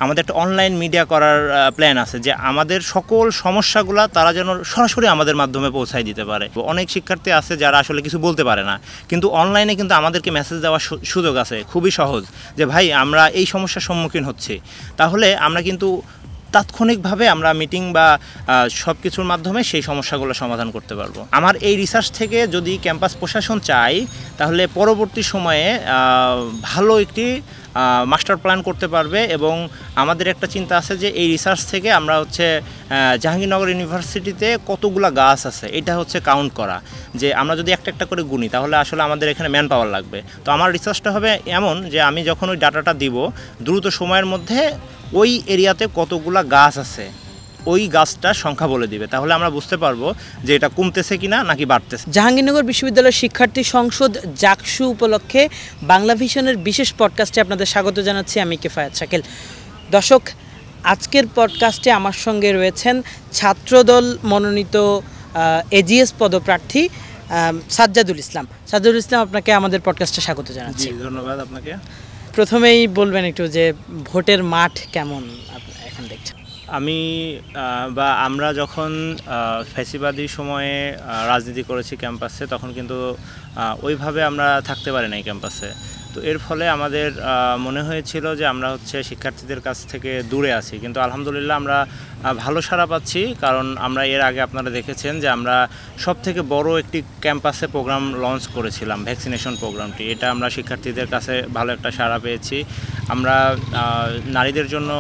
আমাদের একটা online media করার প্ল্যান আছে, যে আমাদের সকল সমস্যাগুলো তারা যেন সরাসরি আমাদের মাধ্যমে পৌঁছায় দিতে পারে। অনেক শিক্ষার্থী আছে যারা আসলে কিছু বলতে পারে না, কিন্তু অনলাইনে কিন্তু আমাদেরকে মেসেজ দেওয়ার সুযোগ আছে, খুবই সহজ, যে ভাই আমরা এই সমস্যার সম্মুখীন হচ্ছি। তাহলে আমরা কিন্তু তাৎক্ষণিকভাবে আমরা মিটিং বা সব কিছুর মাধ্যমে সেই সমস্যাগুলো সমাধান করতে পারবো। আমার এই রিসার্চ থেকে যদি ক্যাম্পাস প্রশাসন চায়, তাহলে পরবর্তী সময়ে ভালো একটি মাস্টার প্ল্যান করতে পারবে। এবং আমাদের একটা চিন্তা আছে যে এই রিসার্চ থেকে আমরা হচ্ছে জাহাঙ্গীরনগর ইউনিভার্সিটিতে কতগুলো গাছ আছে এটা হচ্ছে কাউন্ট করা, যে আমরা যদি একটা একটা করে গুনি তাহলে আসলে আমাদের এখানে ম্যান পাওয়ার লাগবে। তো আমার রিসার্চটা হবে এমন যে আমি যখন ওই ডাটাটা দিব, দ্রুত সময়ের মধ্যে ওই এরিয়াতে কতগুলা গাছ আছে ওই গাছটার সংখ্যা বলে দিবে, তাহলে আমরা বুঝতে পারবো যে এটা কমতেছে কিনা নাকি বাড়তেছে। জাহাঙ্গীরনগর বিশ্ববিদ্যালয়ের শিক্ষার্থী সংসদ জাকসু উপলক্ষে বাংলা ভিশনের বিশেষ পডকাস্টে আপনাদের স্বাগত জানাচ্ছি, আমি কিফায়াত শাকিল। দর্শক, আজকের পডকাস্টে আমার সঙ্গে রয়েছেন ছাত্রদল মনোনীত এজিএস পদপ্রার্থী সাজ্জাদুল ইসলাম। সাজ্জাদুল ইসলাম, আপনাকে আমাদের পডকাস্টে স্বাগত জানাচ্ছি। ধন্যবাদ আপনাকে। প্রথমেই বলবেন একটু যে ভোটের মাঠ কেমন এখন দেখছেন? আমি বা আমরা যখন ফ্যাসিবাদী সময়ে রাজনীতি করেছি ক্যাম্পাসে, তখন কিন্তু ওইভাবে আমরা থাকতে পারি নাই ক্যাম্পাসে। তো এর ফলে আমাদের মনে হয়েছিল যে আমরা হচ্ছে শিক্ষার্থীদের কাছ থেকে দূরে আছি, কিন্তু আলহামদুলিল্লাহ আমরা ভালো সাড়া পাচ্ছি। কারণ আমরা এর আগে আপনারা দেখেছেন যে আমরা সবথেকে বড় একটি ক্যাম্পাসে প্রোগ্রাম লঞ্চ করেছিলাম, ভ্যাকসিনেশন প্রোগ্রামটি। এটা আমরা শিক্ষার্থীদের কাছে ভালো একটা সাড়া পেয়েছি। আমরা নারীদের জন্য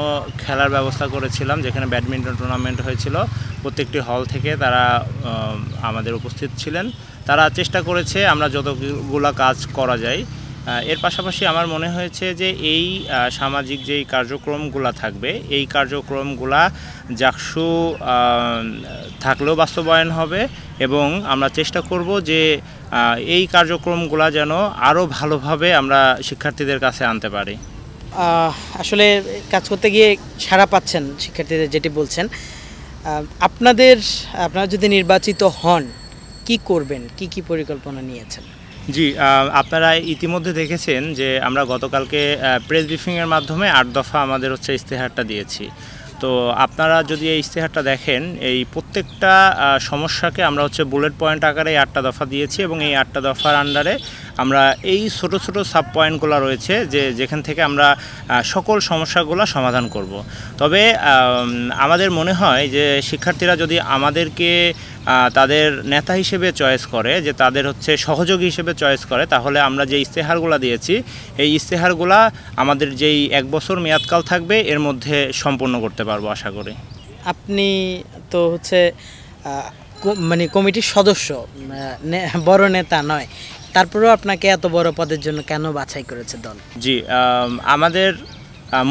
খেলার ব্যবস্থা করেছিলাম, যেখানে ব্যাডমিন্টন টুর্নামেন্ট হয়েছিল। প্রত্যেকটি হল থেকে তারা আমাদের উপস্থিত ছিলেন। তারা চেষ্টা করেছে আমরা যতগুলো কাজ করা যায়। এর পাশাপাশি আমার মনে হয়েছে যে এই সামাজিক যেই কার্যক্রমগুলো থাকবে, এই কার্যক্রমগুলা জাকসু থাকলেও বাস্তবায়ন হবে, এবং আমরা চেষ্টা করব যে এই কার্যক্রমগুলো যেন আরও ভালোভাবে আমরা শিক্ষার্থীদের কাছে আনতে পারি। আসলে কাজ করতে গিয়ে সাড়া পাচ্ছেন শিক্ষার্থীদের, যেটি বলছেন। আপনারা যদি নির্বাচিত হন কি করবেন, কি পরিকল্পনা নিয়েছেন? জি, আপনারা ইতিমধ্যে দেখেছেন যে আমরা গতকালকে প্রেস ব্রিফিংয়ের মাধ্যমে 8 দফা আমাদের হচ্ছে ইস্তেহারটা দিয়েছি। তো আপনারা যদি এই ইস্তেহারটা দেখেন, এই প্রত্যেকটা সমস্যাকে আমরা হচ্ছে বুলেট পয়েন্ট আকারে 8টা দফা দিয়েছি, এবং এই 8টা দফার আন্ডারে আমরা এই ছোট ছোট সাব পয়েন্টগুলো রয়েছে যেখান থেকে আমরা সকল সমস্যাগুলো সমাধান করব। তবে আমাদের মনে হয় যে শিক্ষার্থীরা যদি আমাদেরকে তাদের নেতা হিসেবে চয়েস করে, যে তাদের হচ্ছে সহযোগী হিসেবে চয়েস করে, তাহলে আমরা যে ইস্তেহারগুলো দিয়েছি এই ইস্তেহারগুলো আমাদের যেই 1 বছর মেয়াদকাল থাকবে এর মধ্যে সম্পূর্ণ করতে পারবো আশা করি। আপনি তো হচ্ছে মানে কমিটির সদস্য, বড় নেতা নয়, তারপরেও আপনাকে এত বড় পদের জন্য কেন বাছাই করেছে দল? জি, আমাদের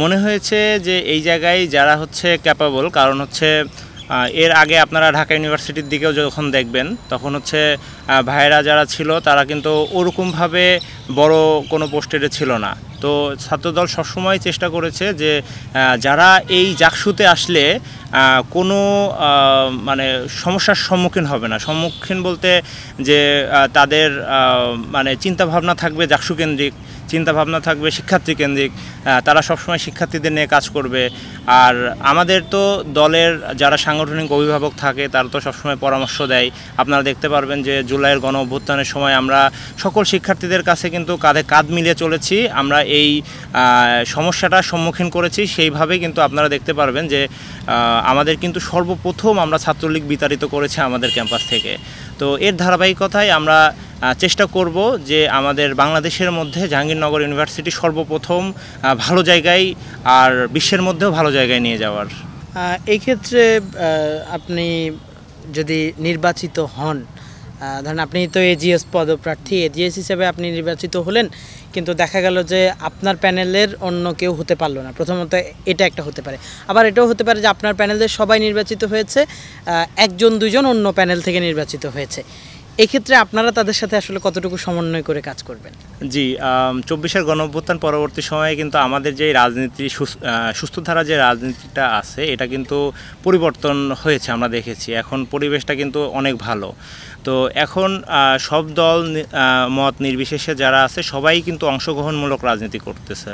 মনে হয়েছে যে এই জায়গায় যারা হচ্ছে ক্যাপাবল, কারণ হচ্ছে এর আগে আপনারা ঢাকা ইউনিভার্সিটির দিকেও যখন দেখবেন তখন হচ্ছে ভাইয়েরা যারা ছিল তারা কিন্তু ওরকমভাবে বড় কোনো পোস্টেডে ছিল না। তো ছাত্রদল সবসময় চেষ্টা করেছে যে যারা এই জাকসুতে আসলে কোনো মানে সমস্যার সম্মুখীন হবে না, সম্মুখীন বলতে যে তাদের মানে চিন্তাভাবনা থাকবে জাকসু কেন্দ্রিক, চিন্তাভাবনা থাকবে শিক্ষার্থী কেন্দ্রিক, তারা সবসময় শিক্ষার্থীদের নিয়ে কাজ করবে। আর আমাদের তো দলের যারা সাংগঠনিক অভিভাবক থাকে তারা তো সবসময় পরামর্শ দেয়। আপনারা দেখতে পারবেন যে জুলাইয়ের গণ অভ্যুত্থানের সময় আমরা সকল শিক্ষার্থীদের কাছে কিন্তু কাঁধে কাঁধ মিলিয়ে চলেছি, আমরা এই সমস্যাটার সম্মুখীন করেছি। সেইভাবে কিন্তু আপনারা দেখতে পারবেন যে আমাদের কিন্তু সর্বপ্রথম আমরা ছাত্রলীগ বিতাড়িত করেছে আমাদের ক্যাম্পাস থেকে। তো এর ধারাবাহিকতায় আমরা চেষ্টা করব যে আমাদের বাংলাদেশের মধ্যে জাহাঙ্গীরনগর ইউনিভার্সিটি সর্বপ্রথম ভালো জায়গায় আর বিশ্বের মধ্যেও ভালো জায়গায় নিয়ে যাওয়ার। এই ক্ষেত্রে আপনি যদি নির্বাচিত হন, ধরেন আপনি তো এজিএস পদপ্রার্থী, এজিএস হিসেবে আপনি নির্বাচিত হলেন, কিন্তু দেখা গেল যে আপনার প্যানেলের অন্য কেউ হতে পারলো না। প্রথমত এটা একটা হতে পারে, আবার এটাও হতে পারে যে আপনার প্যানেলের সবাই নির্বাচিত হয়েছে, 1-2জন অন্য প্যানেল থেকে নির্বাচিত হয়েছে। এক্ষেত্রে আপনারা তাদের সাথে আসলে কতটুকু সমন্বয় করে কাজ করবেন? জি, 24-এর গণঅভ্যুত্থান পরবর্তী সময়ে কিন্তু আমাদের যে রাজনীতি সুস্থ ধারা যে রাজনীতিটা আছে এটা কিন্তু পরিবর্তন হয়েছে, আমরা দেখেছি। এখন পরিবেশটা কিন্তু অনেক ভালো। তো এখন সব দল মত নির্বিশেষে যারা আছে সবাই কিন্তু অংশগ্রহণমূলক রাজনীতি করতেছে।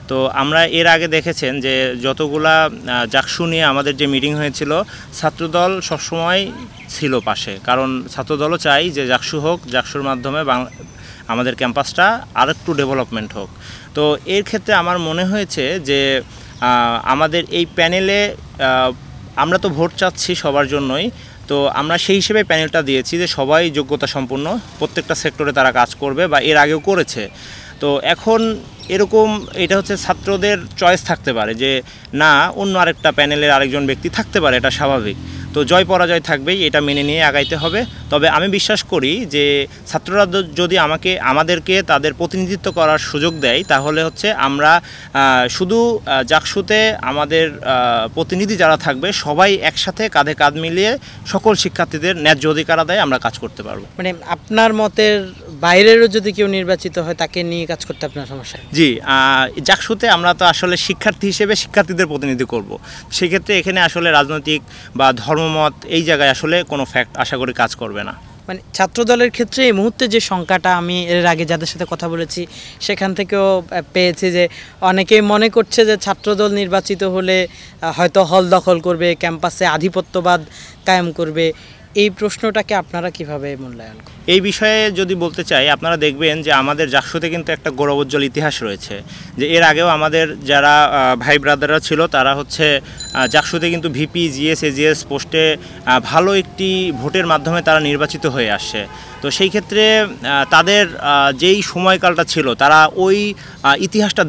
তো আমরা এর আগে দেখেছেন যে যতগুলা জাকসু নিয়ে আমাদের যে মিটিং হয়েছিল, ছাত্রদল সবসময় ছিল পাশে, কারণ ছাত্রদলও চাই যে জাকসু হোক, জাকসুর মাধ্যমে আমাদের ক্যাম্পাসটা আরেকটু ডেভেলপমেন্ট হোক। তো এর ক্ষেত্রে আমার মনে হয়েছে যে আমাদের এই প্যানেলে আমরা তো ভোট চাচ্ছি সবার জন্যই, তো আমরা সেই হিসেবে প্যানেলটা দিয়েছি যে সবাই যোগ্যতা সম্পন্ন, প্রত্যেকটা সেক্টরে তারা কাজ করবে বা এর আগেও করেছে। তো এখন এরকম এটা হচ্ছে ছাত্রদের চয়েস থাকতে পারে যে না, অন্য আরেকটা প্যানেলের আরেকজন ব্যক্তি থাকতে পারে, এটা স্বাভাবিক। তো জয় পরাজয় থাকবেই, এটা মেনে নিয়ে আগাইতে হবে। তবে আমি বিশ্বাস করি যে ছাত্ররা যদি আমাদেরকে তাদের প্রতিনিধিত্ব করার সুযোগ দেয়, তাহলে হচ্ছে আমরা শুধু জাকসুতে আমাদের প্রতিনিধি যারা থাকবে সবাই একসাথে কাঁধে কাঁধ মিলিয়ে সকল শিক্ষার্থীদের ন্যায্য অধিকার আদায়ে আমরা কাজ করতে পারবো। মানে আপনার মতের বাইরেরও যদি কেউ নির্বাচিত হয় তাকে নিয়ে কাজ করতে আপনার সমস্যা? জি, জাকসুতে আমরা তো আসলে শিক্ষার্থী হিসেবে শিক্ষার্থীদের প্রতিনিধি করব। সেক্ষেত্রে এখানে আসলে রাজনৈতিক বা ধর্মমত এই জায়গায় আসলে কোনো ফ্যাক্ট আশা করি কাজ করবে না। মানে ছাত্রদলের ক্ষেত্রে এই মুহূর্তে যে সংখ্যাটা, আমি এর আগে যাদের সাথে কথা বলেছি সেখান থেকেও পেয়েছি যে অনেকেই মনে করছে যে ছাত্রদল নির্বাচিত হলে হয়তো হল দখল করবে, ক্যাম্পাসে আধিপত্যবাদ কায়েম করবে। এই প্রশ্নটাকে আপনারা কিভাবে মূল্যায়ন করেন? এই বিষয়ে যদি বলতে চাই, আপনারা দেখবেন যে আমাদের জাকসুতে কিন্তু একটা গৌরবোজ্জ্বল ইতিহাস রয়েছে, যে এর আগেও আমাদের যারা ভাই ব্রাদাররা ছিল তারা হচ্ছে জাকসুতে কিন্তু ভিপি, জিএস, এজিএস পোস্টে ভালো একটি ভোটের মাধ্যমে তারা নির্বাচিত হয়ে আসছে। তো সেই ক্ষেত্রে তাদের যেই সময়কালটা ছিল, তারা ওই ইতিহাসটা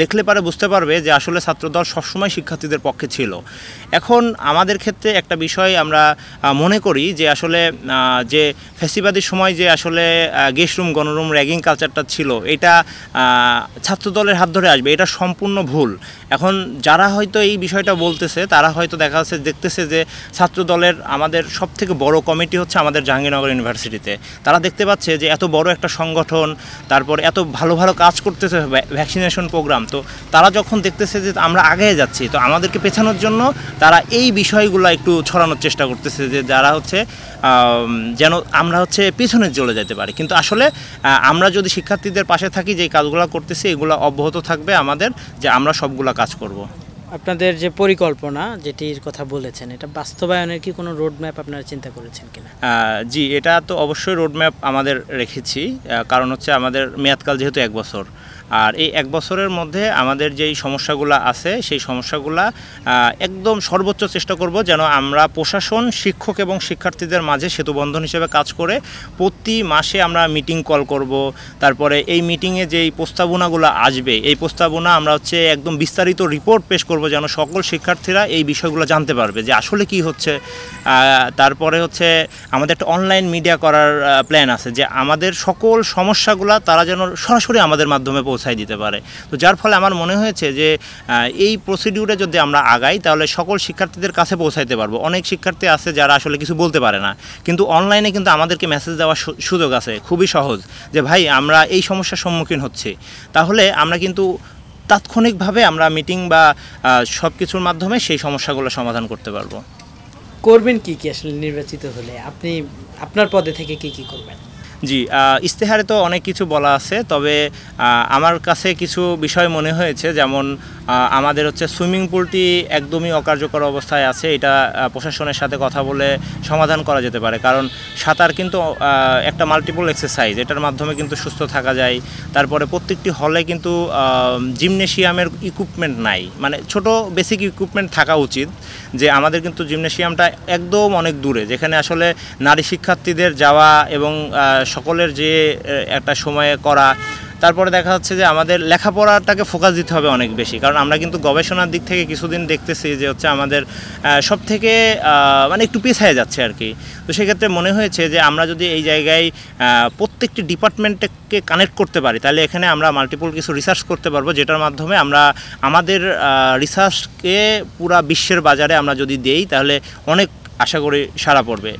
দেখলে পারে বুঝতে পারবে যে আসলে ছাত্রদল সবসময় শিক্ষার্থীদের পক্ষে ছিল। এখন আমাদের ক্ষেত্রে একটা বিষয় আমরা মনে করি যে আসলে যে ফ্যাসিবাদের সময় যে আসলে গেস্টরুম, গণরুম, র্যাগিং কালচারটা ছিল, এটা ছাত্রদলের হাত ধরে আসবে, এটা সম্পূর্ণ ভুল। এখন যারা হয়তো এই বিষয়টা বলতেছে তারা হয়তো দেখতেছে যে ছাত্রদলের আমাদের সবথেকে বড় কমিটি হচ্ছে আমাদের জাহাঙ্গীরনগর ইউনিভার্সিটিতে। তারা দেখতে পাচ্ছে যে এত বড় একটা সংগঠন, তারপর এত ভালো ভালো কাজ করতেছে, ভ্যাকসিনেশন প্রোগ্রাম, তো তারা যখন দেখতেছে যে আমরা আগে যাচ্ছি, তো আমাদেরকে পেছানোর জন্য তারা এই বিষয়গুলো একটু ছড়ানোর চেষ্টা করতেছে, যে যারা হচ্ছে যেন আমরা হচ্ছে পিছনে চলে যেতে পারি। কিন্তু আসলে আমরা যদি শিক্ষার্থীদের পাশে থাকি, যে কাজগুলো করতেছি এগুলো অব্যাহত থাকবে আমাদের, যে আমরা সবগুলা কাজ করব। আপনাদের যে পরিকল্পনা যেটির কথা বলেছেন, এটা বাস্তবায়নের কি কোনো রোড ম্যাপ আপনারা চিন্তা করেছেন কিনা? জি, এটা তো অবশ্যই রোড ম্যাপ আমাদের রেখেছি, কারণ হচ্ছে আমাদের মেয়াদকাল যেহেতু 1 বছর, আর এই 1 বছরের মধ্যে আমাদের যেই সমস্যাগুলো আছে সেই সমস্যাগুলো একদম সর্বোচ্চ চেষ্টা করব যেন আমরা প্রশাসন, শিক্ষক এবং শিক্ষার্থীদের মাঝে সেতুবন্ধন হিসেবে কাজ করে প্রতি মাসে আমরা মিটিং কল করব। তারপরে এই মিটিংয়ে যেই প্রস্তাবনাগুলো আসবে, এই প্রস্তাবনা আমরা হচ্ছে একদম বিস্তারিত রিপোর্ট পেশ করব, যেন সকল শিক্ষার্থীরা এই বিষয়গুলো জানতে পারবে যে আসলে কি হচ্ছে। তারপরে হচ্ছে আমাদের একটা অনলাইন মিডিয়া করার প্ল্যান আছে, যে আমাদের সকল সমস্যাগুলো তারা যেন সরাসরি আমাদের মাধ্যমে পৌঁছায় দিতে পারে। তো যার ফলে আমার মনে হয়েছে যে এই প্রসিডিউরে যদি আমরা আগাই তাহলে সকল শিক্ষার্থীদের কাছে পৌঁছাইতে পারবো। অনেক শিক্ষার্থী আছে যারা আসলে কিছু বলতে পারে না, কিন্তু অনলাইনে কিন্তু আমাদেরকে মেসেজ দেওয়ার সুযোগ আছে, খুবই সহজ, যে ভাই আমরা এই সমস্যার সম্মুখীন হচ্ছি। তাহলে আমরা কিন্তু তাৎক্ষণিকভাবে আমরা মিটিং বা সব কিছুর মাধ্যমে সেই সমস্যাগুলো সমাধান করতে পারবো। করবেন কি আসলে নির্বাচিত হলে? আপনি আপনার পদে থেকে কি করবেন? জি, ইশতেহারে তো অনেক কিছু বলা আছে, তবে আমার কাছে কিছু বিষয় মনে হয়েছে, যেমন আমাদের হচ্ছে সুইমিং পুলটি একদমই অকার্যকর অবস্থায় আছে। এটা প্রশাসনের সাথে কথা বলে সমাধান করা যেতে পারে, কারণ সাঁতার কিন্তু একটা মাল্টিপল এক্সারসাইজ, এটার মাধ্যমে কিন্তু সুস্থ থাকা যায়। তারপরে প্রত্যেকটি হলে কিন্তু জিমনেশিয়ামের ইকুইপমেন্ট নাই, মানে ছোট বেসিক ইকুইপমেন্ট থাকা উচিত। যে আমাদের কিন্তু জিমনেশিয়ামটা একদম অনেক দূরে, যেখানে আসলে নারী শিক্ষার্থীদের যাওয়া এবং সকলের যে একটা সময়ে করা। তারপরে দেখা যাচ্ছে যে আমাদের লেখাপড়াটাকে ফোকাস দিতে হবে অনেক বেশি, কারণ আমরা কিন্তু গবেষণার দিক থেকে কিছুদিন দেখতেছি যে হচ্ছে আমাদের সব থেকে মানে একটু পিছিয়ে যাচ্ছে আর কি। তো সেক্ষেত্রে মনে হয়েছে যে আমরা যদি এই জায়গায় প্রত্যেকটি ডিপার্টমেন্টকে কানেক্ট করতে পারি, তাহলে এখানে আমরা মাল্টিপল কিছু রিসার্চ করতে পারবো, যেটার মাধ্যমে আমরা আমাদের রিসার্চকে পুরা বিশ্বের বাজারে আমরা যদি দেই, তাহলে অনেক আশা করি সাড়া পড়বে।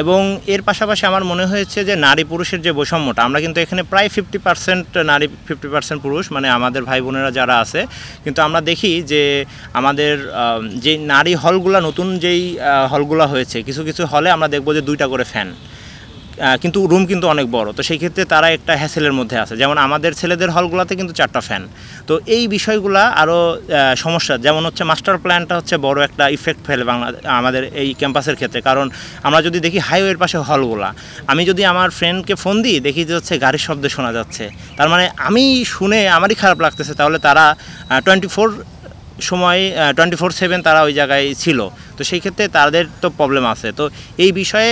এবং এর পাশাপাশি আমার মনে হয়েছে যে নারী পুরুষের যে বৈষম্যটা, আমরা কিন্তু এখানে প্রায় 50% নারী 50% পুরুষ, মানে আমাদের ভাই বোনেরা যারা আছে, কিন্তু আমরা দেখি যে আমাদের যে নারী হলগুলা, নতুন যেই হলগুলা হয়েছে, কিছু কিছু হলে আমরা দেখবো যে 2টা করে ফ্যান, কিন্তু রুম কিন্তু অনেক বড়, তো সেই ক্ষেত্রে তারা একটা হ্যাসেলের মধ্যে আছে। যেমন আমাদের ছেলেদের হলগুলোতে কিন্তু 4টা ফ্যান। তো এই বিষয়গুলো আরও সমস্যা, যেমন হচ্ছে মাস্টার প্ল্যানটা হচ্ছে বড় একটা ইফেক্ট ফেলে আমাদের এই ক্যাম্পাসের ক্ষেত্রে। কারণ আমরা যদি দেখি হাইওয়ের পাশে হলগুলা, আমি যদি আমার ফ্রেন্ডকে ফোন দিই দেখি যে হচ্ছে গাড়ির শব্দ শোনা যাচ্ছে, তার মানে আমি শুনে আমারই খারাপ লাগতেছে, তাহলে তারা 24/7 তারা ওই জায়গায় ছিল। তো সেই ক্ষেত্রে তাদের তো প্রবলেম আছে। তো এই বিষয়ে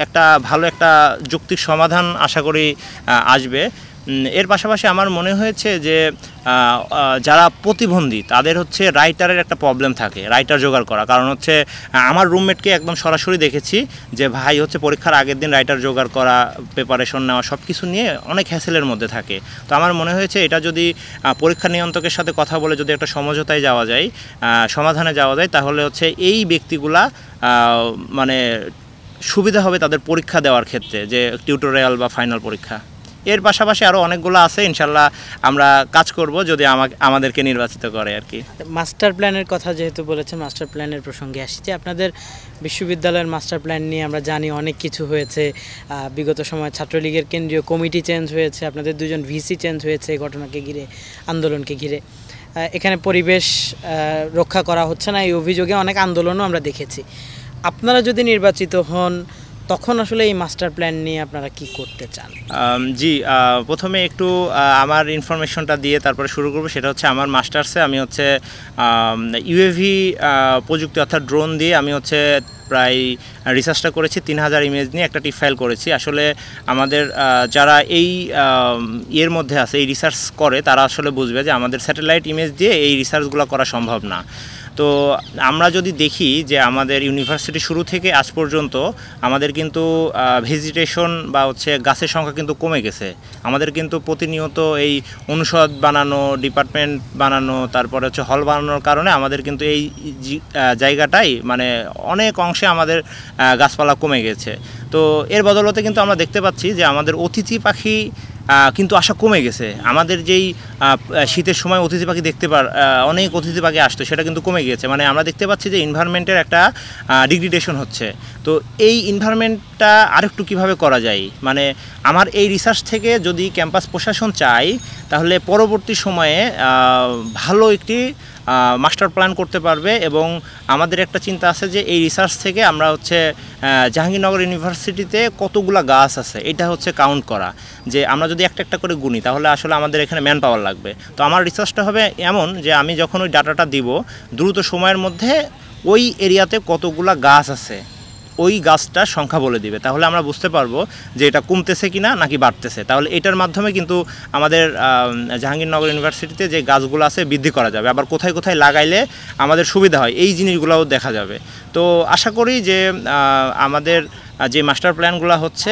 একটা ভালো একটা যৌক্তিক সমাধান আশা করি আসবে। এর পাশাপাশি আমার মনে হয়েছে যে যারা প্রতিবন্ধী তাদের হচ্ছে রাইটারের একটা প্রবলেম থাকে, রাইটার জোগাড় করা। কারণ হচ্ছে আমার রুমমেটকে একদম সরাসরি দেখেছি যে ভাই হচ্ছে পরীক্ষার আগের দিন রাইটার জোগাড় করা, প্রিপারেশন নেওয়া, সব কিছু নিয়ে অনেক হ্যাসেলের মধ্যে থাকে। তো আমার মনে হয়েছে এটা যদি পরীক্ষা নিয়ন্ত্রকের সাথে কথা বলে যদি একটা সমঝোতায় যাওয়া যায়, সমাধানে যাওয়া যায়, তাহলে হচ্ছে এই ব্যক্তিগুলা মানে সুবিধা হবে তাদের পরীক্ষা দেওয়ার ক্ষেত্রে, যে টিউটোরিয়াল বা ফাইনাল পরীক্ষা। এর পাশাপাশি আরও অনেকগুলো আছে, ইনশাল্লাহ আমরা কাজ করব যদি আমাদেরকে নির্বাচিত করে আর কি। মাস্টার প্ল্যানের কথা যেহেতু বলেছেন, মাস্টার প্ল্যানের প্রসঙ্গে আসি যে আপনাদের বিশ্ববিদ্যালয়ের মাস্টার প্ল্যান নিয়ে আমরা জানি অনেক কিছু হয়েছে। বিগত সময় ছাত্রলীগের কেন্দ্রীয় কমিটি চেঞ্জ হয়েছে, আপনাদের দুজন ভিসি চেঞ্জ হয়েছে ঘটনাকে ঘিরে, আন্দোলনকে ঘিরে। এখানে পরিবেশ রক্ষা করা হচ্ছে না, এই অভিযোগে অনেক আন্দোলনও আমরা দেখেছি। আপনারা যদি নির্বাচিত হন তখন আসলে এই মাস্টার প্ল্যান নিয়ে আপনারা কি করতে চান? জি, প্রথমে একটু আমার ইনফরমেশনটা দিয়ে তারপরে শুরু করব। সেটা হচ্ছে আমার মাস্টার্সে আমি হচ্ছে ইউএভি প্রযুক্তি অর্থাৎ ড্রোন দিয়ে আমি হচ্ছে প্রায় রিসার্চটা করেছি, 3000 ইমেজ নিয়ে একটা টিপ ফাইল করেছি। আসলে আমাদের যারা এই এর মধ্যে আছে, এই রিসার্চ করে, তারা আসলে বুঝবে যে আমাদের স্যাটেলাইট ইমেজ দিয়ে এই রিসার্চগুলো করা সম্ভব না। তো আমরা যদি দেখি যে আমাদের ইউনিভার্সিটি শুরু থেকে আজ পর্যন্ত আমাদের কিন্তু ভেজিটেশন বা হচ্ছে গাছের সংখ্যা কিন্তু কমে গেছে। আমাদের কিন্তু প্রতিনিয়ত এই অনুষদ বানানো, ডিপার্টমেন্ট বানানো, তারপরে হচ্ছে হল বানানোর কারণে আমাদের কিন্তু এই জায়গাটাই মানে অনেক অংশে আমাদের গাছপালা কমে গেছে। তো এর বদলতে কিন্তু আমরা দেখতে পাচ্ছি যে আমাদের অতিথি পাখি কিন্তু আশা কমে গেছে। আমাদের যেই শীতের সময় অতিথি পাখি অনেক অতিথি পাখি আসতো, সেটা কিন্তু কমে গিয়েছে। মানে আমরা দেখতে পাচ্ছি যে এনভায়রনমেন্টের একটা ডিগ্রেডেশন হচ্ছে। তো এই এনভায়রনমেন্টটা আরেকটু কীভাবে করা যায়, মানে আমার এই রিসার্চ থেকে যদি ক্যাম্পাস প্রশাসন চায় তাহলে পরবর্তী সময়ে ভালো একটি মাস্টার প্ল্যান করতে পারবে। এবং আমাদের একটা চিন্তা আছে যে এই রিসার্চ থেকে আমরা হচ্ছে জাহাঙ্গীরনগর ইউনিভার্সিটিতে কতগুলা গাছ আছে এটা হচ্ছে কাউন্ট করা, যে আমরা যদি একটা একটা করে গুনি তাহলে আসলে আমাদের এখানে ম্যান পাওয়ার লাগবে। তো আমার রিসার্চটা হবে এমন যে আমি যখন ওই ডাটাটা দিব, দ্রুত সময়ের মধ্যে ওই এরিয়াতে কতগুলা গাছ আছে ওই গাছটার সংখ্যা বলে দিবে, তাহলে আমরা বুঝতে পারবো যে এটা কমতেছে কিনা নাকি বাড়তেছে। তাহলে এটার মাধ্যমে কিন্তু আমাদের জাহাঙ্গীরনগর ইউনিভার্সিটিতে যে গাছগুলো আছে বৃদ্ধি করা যাবে, আবার কোথায় কোথায় লাগাইলে আমাদের সুবিধা হয় এই জিনিসগুলোও দেখা যাবে। তো আশা করি যে আমাদের যে মাস্টার প্ল্যানগুলো হচ্ছে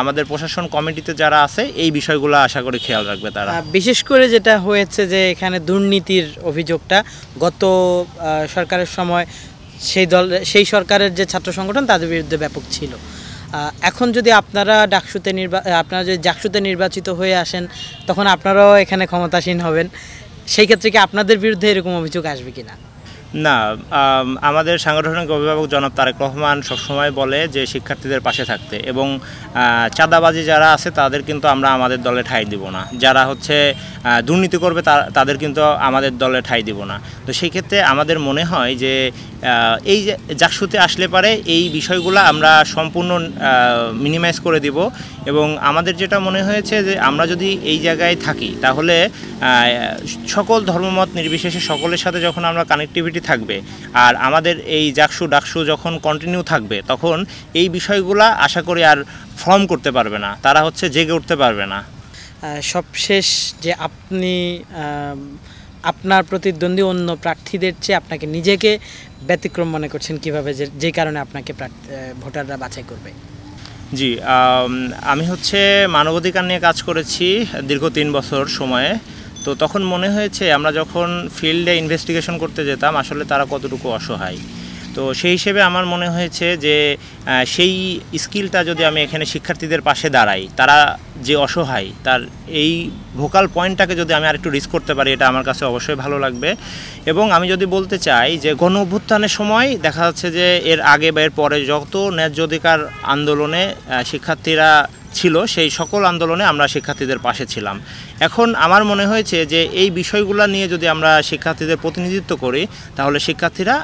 আমাদের প্রশাসন কমিটিতে যারা আছে এই বিষয়গুলো আশা করি খেয়াল রাখবে তারা। বিশেষ করে যেটা হয়েছে যে এখানে দুর্নীতির অভিযোগটা গত সরকারের সময় সেই সরকারের যে ছাত্র সংগঠন তাদের বিরুদ্ধে ব্যাপক ছিল। এখন যদি আপনারা যদি ডাকসুতে নির্বাচিত হয়ে আসেন তখন আপনারাও এখানে ক্ষমতাসীন হবেন, সেই ক্ষেত্রে কি আপনাদের বিরুদ্ধে এরকম অভিযোগ আসবে কিনা? না, আমাদের সাংগঠনিক অভিভাবক জনাব তারেক রহমান সবসময় বলে যে শিক্ষার্থীদের পাশে থাকতে, এবং চাঁদাবাজি যারা আছে তাদের কিন্তু আমরা আমাদের দলে ঠাঁই দিব না, যারা হচ্ছে দুর্নীতি করবে তাদের কিন্তু আমাদের দলে ঠাঁই দিব না। তো সেই ক্ষেত্রে আমাদের মনে হয় যে এই ডাকসুতে আসলে পারে এই বিষয়গুলো আমরা সম্পূর্ণ মিনিমাইজ করে দিব। এবং আমাদের যেটা মনে হয়েছে যে আমরা যদি এই জায়গায় থাকি তাহলে সকল ধর্মমত নির্বিশেষে সকলের সাথে যখন আমরা কানেক্টিভিটি থাকবে, আর আমাদের এই ডাকসু যখন কন্টিনিউ থাকবে, তখন এই বিষয়গুলো আশা করি আর ফর্ম করতে পারবে না, তারা হচ্ছে জেগে উঠতে পারবে না। সবশেষ যে আপনি আপনার প্রতিদ্বন্দ্বী অন্য প্রার্থীদের চেয়ে আপনাকে নিজেকে ব্যতিক্রম মনে করছেন কিভাবে, যে কারণে আপনাকে ভোটাররা বাছাই করবে? জি, আমি হচ্ছে মানবাধিকার নিয়ে কাজ করেছি দীর্ঘ 3 বছর সময়ে। তো তখন মনে হয়েছে আমরা যখন ফিল্ডে ইনভেস্টিগেশন করতে যেতাম আসলে তারা কতটুকু অসহায়। তো সেই হিসেবে আমার মনে হয়েছে যে সেই স্কিলটা যদি আমি এখানে শিক্ষার্থীদের পাশে দাঁড়াই, তারা যে অসহায় তার এই ভোকাল পয়েন্টটাকে যদি আমি আরেকটু রিস্ক করতে পারি, এটা আমার কাছে অবশ্যই ভালো লাগবে। এবং আমি যদি বলতে চাই যে গণ অভ্যুত্থানের সময় দেখা যাচ্ছে যে এর আগে বা এর পরে যত ন্যায্য অধিকার আন্দোলনে শিক্ষার্থীরা ছিল, সেই সকল আন্দোলনে আমরা শিক্ষার্থীদের পাশে ছিলাম। এখন আমার মনে হয়েছে যে এই বিষয়গুলো নিয়ে যদি আমরা শিক্ষার্থীদের প্রতিনিধিত্ব করি, তাহলে শিক্ষার্থীরা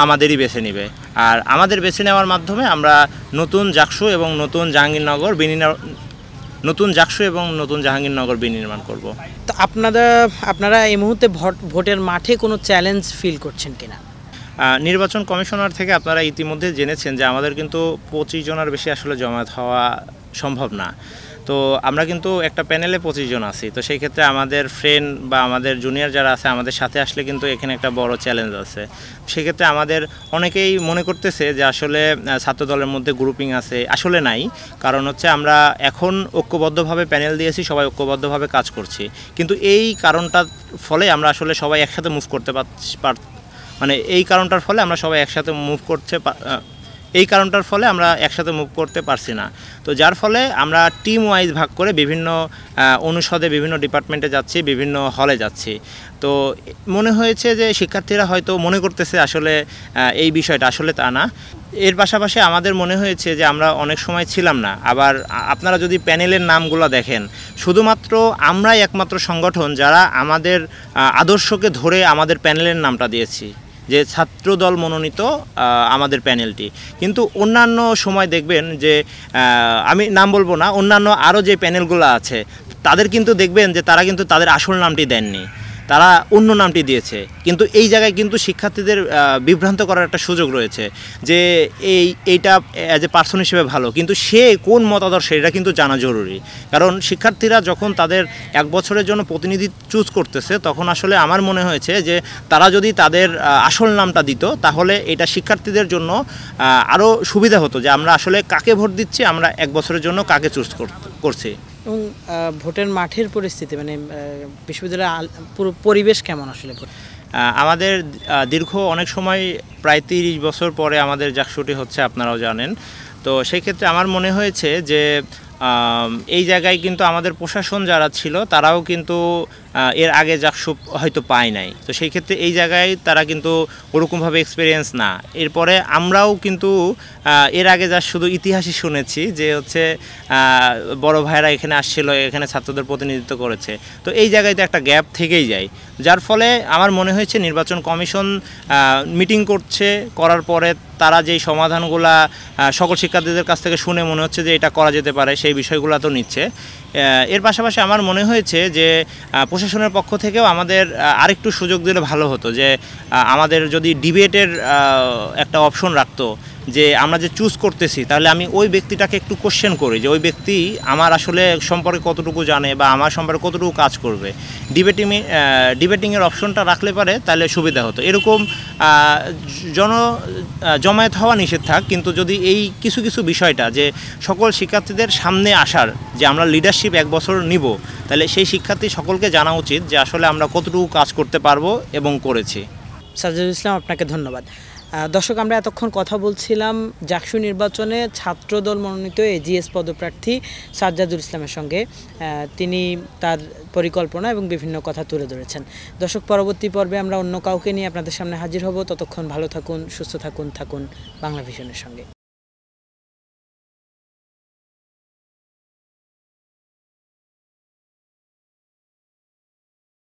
আমাদেরই বেছে নেবে। আর আমাদের বেছে নেওয়ার মাধ্যমে আমরা নতুন জাকসু এবং নতুন জাহাঙ্গীরনগর বিনির্মাণ করব। তো আপনারা এই মুহূর্তে ভোটের মাঠে কোনো চ্যালেঞ্জ ফিল করছেন কিনা? নির্বাচন কমিশনার থেকে আপনারা ইতিমধ্যে জেনেছেন যে আমাদের কিন্তু 25 জনের বেশি আসলে জমায়েত হওয়া সম্ভব না। তো আমরা কিন্তু একটা প্যানেলে 25 জন আছি। তো সেই ক্ষেত্রে আমাদের ফ্রেন্ড বা আমাদের জুনিয়র যারা আছে আমাদের সাথে আসলে কিন্তু এখানে একটা বড় চ্যালেঞ্জ আছে। সেক্ষেত্রে আমাদের অনেকেই মনে করতেছে যে আসলে ছাত্র দলের মধ্যে গ্রুপিং আছে, আসলে নাই। কারণ হচ্ছে আমরা এখন ঐক্যবদ্ধভাবে প্যানেল দিয়েছি, সবাই ঐক্যবদ্ধভাবে কাজ করছি। কিন্তু এই কারণটার ফলে আমরা আসলে সবাই একসাথে মুভ করতে মুভ করতে পারছি না। তো যার ফলে আমরা টিম ওয়াইজ ভাগ করে বিভিন্ন অনুষদে, বিভিন্ন ডিপার্টমেন্টে যাচ্ছি, বিভিন্ন হলে যাচ্ছি। তো মনে হয়েছে যে শিক্ষার্থীরা হয়তো মনে করতেছে আসলে এই বিষয়টা, আসলে তা না। এর পাশাপাশি আমাদের মনে হয়েছে যে আমরা অনেক সময় ছিলাম না। আবার আপনারা যদি প্যানেলের নামগুলো দেখেন, শুধুমাত্র আমরাই একমাত্র সংগঠন যারা আমাদের আদর্শকে ধরে আমাদের প্যানেলের নামটা দিয়েছি, যে ছাত্রদল মনোনীত আমাদের প্যানেলটি। কিন্তু অন্যান্য সময় দেখবেন যে আমি নাম বলবো না, অন্যান্য আরও যে প্যানেলগুলো আছে তাদের কিন্তু দেখবেন যে তারা কিন্তু তাদের আসল নামটি দেননি, তারা অন্য নামটি দিয়েছে। কিন্তু এই জায়গায় কিন্তু শিক্ষার্থীদের বিভ্রান্ত করার একটা সুযোগ রয়েছে যে এইটা অ্যাজ এ পার্সন হিসেবে ভালো, কিন্তু সে কোন মতাদর্শ এটা কিন্তু জানা জরুরি। কারণ শিক্ষার্থীরা যখন তাদের 1 বছরের জন্য প্রতিনিধি চুজ করতেছে, তখন আসলে আমার মনে হয়েছে যে তারা যদি তাদের আসল নামটা দিত, তাহলে এটা শিক্ষার্থীদের জন্য আরও সুবিধা হতো যে আমরা আসলে কাকে ভোট দিচ্ছি, আমরা 1 বছরের জন্য কাকে চুজ করছি। এবং ভোটের মাঠের পরিস্থিতি, মানে বিশ্ববিদ্যালয়ের পুরো পরিবেশ কেমন আসলে? আমাদের দীর্ঘ অনেক সময়, প্রায় 30 বছর পরে আমাদের জাকসুটি হচ্ছে, আপনারাও জানেন। তো সেই ক্ষেত্রে আমার মনে হয়েছে যে এই জায়গায় কিন্তু আমাদের প্রশাসন যারা ছিল তারাও কিন্তু এর আগে জাকসু হয়তো পায় নাই। তো সেই ক্ষেত্রে এই জায়গায় তারা কিন্তু ওরকমভাবে এক্সপিরিয়েন্স না। এরপরে আমরাও কিন্তু এর আগে যা শুধু ইতিহাসই শুনেছি যে হচ্ছে বড় ভাইরা এখানে আসছিল, এখানে ছাত্রদের প্রতিনিধিত্ব করেছে। তো এই জায়গায় তো একটা গ্যাপ থেকেই যায়, যার ফলে আমার মনে হয়েছে নির্বাচন কমিশন মিটিং করার পরে তারা যেই সমাধানগুলা সকল শিক্ষার্থীদের কাছ থেকে শুনে মনে হচ্ছে যে এটা করা যেতে পারে, সেই বিষয়গুলো তো নিচ্ছে। এর পাশাপাশি আমার মনে হয়েছে যে প্রশাসনের পক্ষ থেকেও আমাদের আরেকটু সুযোগ দিলে ভালো হতো, যে আমাদের যদি ডিবেটের একটা অপশন রাখতো, যে আমরা যে চুজ করতেছি তাহলে আমি ওই ব্যক্তিটাকে একটু কোশ্চেন করি যে ওই ব্যক্তি আমার আসলে সম্পর্কে কতটুকু জানে বা আমার সম্পর্কে কতটুকু কাজ করবে। ডিবেটিংয়ের অপশনটা রাখলে পারে তাহলে সুবিধা হতো। এরকম জমায়েত হওয়া নিষেধ থাক, কিন্তু যদি এই কিছু কিছু বিষয়টা যে সকল শিক্ষার্থীদের সামনে আসার, যে আমরা লিডারশিপ 1 বছর নিব, তাহলে সেই শিক্ষার্থী সকলকে জানা উচিত যে আসলে আমরা কতটুকু কাজ করতে পারবো এবং করেছি। সাজ্জাদুল ইসলাম, আপনাকে ধন্যবাদ। দর্শক, আমরা এতক্ষণ কথা বলছিলাম জাকসু নির্বাচনে ছাত্রদল মনোনীত এজিএস পদপ্রার্থী সাজ্জাদুল ইসলামের সঙ্গে। তিনি তার পরিকল্পনা এবং বিভিন্ন কথা তুলে ধরেছেন। দর্শক, পরবর্তী পর্বে আমরা অন্য কাউকে নিয়ে আপনাদের সামনে হাজির হব। ততক্ষণ ভালো থাকুন, সুস্থ থাকুন বাংলা ভিশনের সঙ্গে।